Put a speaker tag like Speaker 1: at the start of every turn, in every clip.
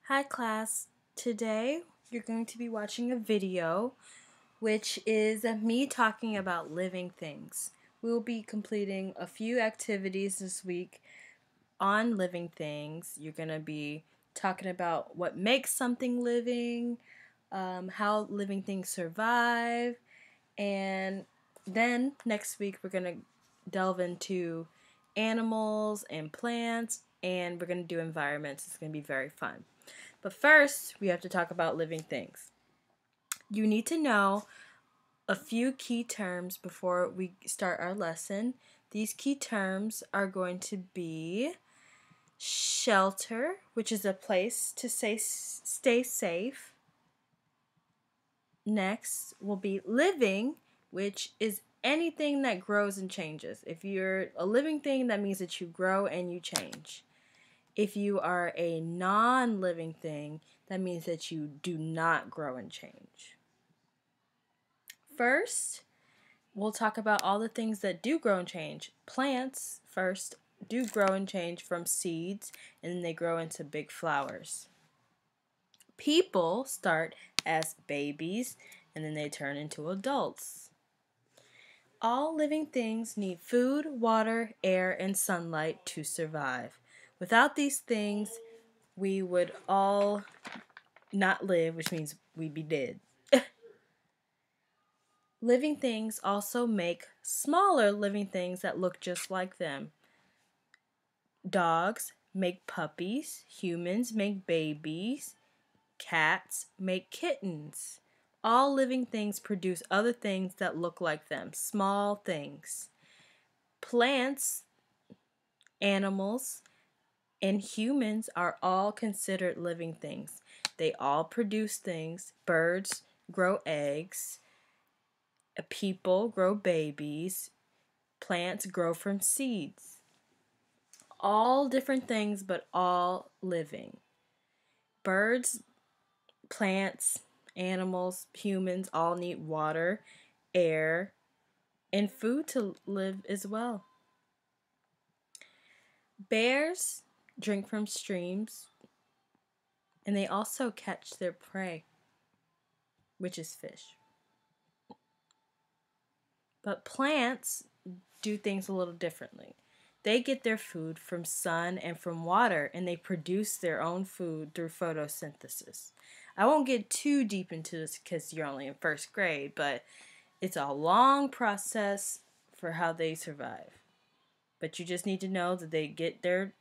Speaker 1: Hi class, today you're going to be watching a video which is me talking about living things. We will be completing a few activities this week on living things. You're going to be talking about what makes something living, how living things survive, and then next week we're going to delve into animals and plants, and we're going to do environments. It's going to be very fun. But first, we have to talk about living things. You need to know a few key terms before we start our lesson. These key terms are going to be shelter, which is a place to stay safe. Next will be living, which is anything that grows and changes. If you're a living thing, that means that you grow and you change. If you are a non-living thing, that means that you do not grow and change. First, we'll talk about all the things that do grow and change. Plants, first, do grow and change from seeds, and then they grow into big flowers. People start as babies, and then they turn into adults. All living things need food, water, air, and sunlight to survive. Without these things, we would all not live, which means we'd be dead. Living things also make smaller living things that look just like them. Dogs make puppies, humans make babies, cats make kittens. All living things produce other things that look like them, small things. Plants, animals, and humans are all considered living things. They all produce things. Birds grow eggs. People grow babies. Plants grow from seeds. All different things, but all living. Birds, plants, animals, humans all need water, air, and food to live as well. Bears drink from streams, and they also catch their prey, which is fish. But plants do things a little differently. They get their food from sun and from water, and they produce their own food through photosynthesis. I won't get too deep into this because you're only in first grade, but it's a long process for how they survive. But you just need to know that they get their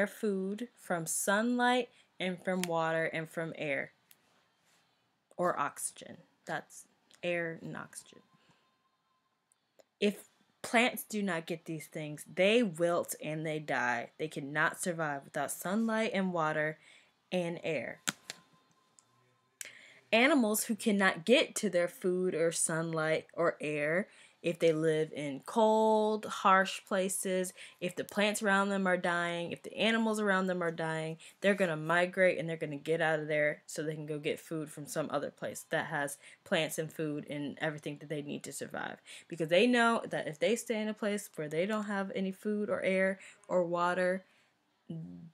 Speaker 1: food from sunlight and from water and from air or oxygen. That's air and oxygen. If plants do not get these things, they wilt and they die. They cannot survive without sunlight and water and air. Animals who cannot get to their food or sunlight or air, if they live in cold, harsh places, if the plants around them are dying, if the animals around them are dying, they're going to migrate and they're going to get out of there so they can go get food from some other place that has plants and food and everything that they need to survive. Because they know that if they stay in a place where they don't have any food or air or water,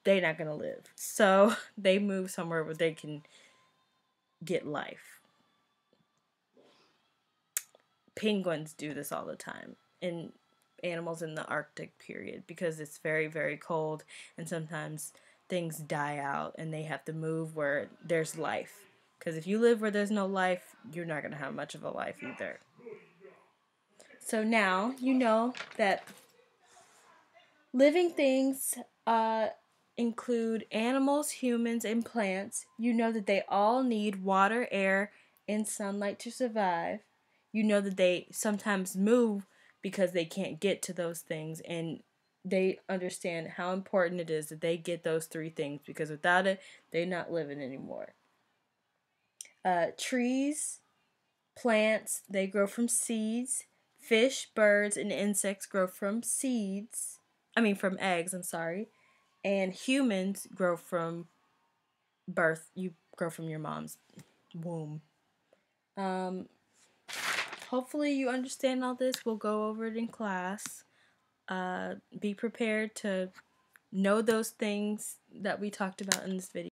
Speaker 1: they're not going to live. So they move somewhere where they can get life. Penguins do this all the time, and animals in the Arctic period, because it's very, very cold, and sometimes things die out and they have to move where there's life. Because if you live where there's no life, you're not going to have much of a life either. So now you know that living things include animals, humans, and plants. You know that they all need water, air, and sunlight to survive. You know that they sometimes move because they can't get to those things, and they understand how important it is that they get those three things, because without it, they're not living anymore. Trees, plants, they grow from seeds. Fish, birds, and insects grow from from eggs, and humans grow from birth. You grow from your mom's womb. Hopefully you understand all this. We'll go over it in class. Be prepared to know those things that we talked about in this video.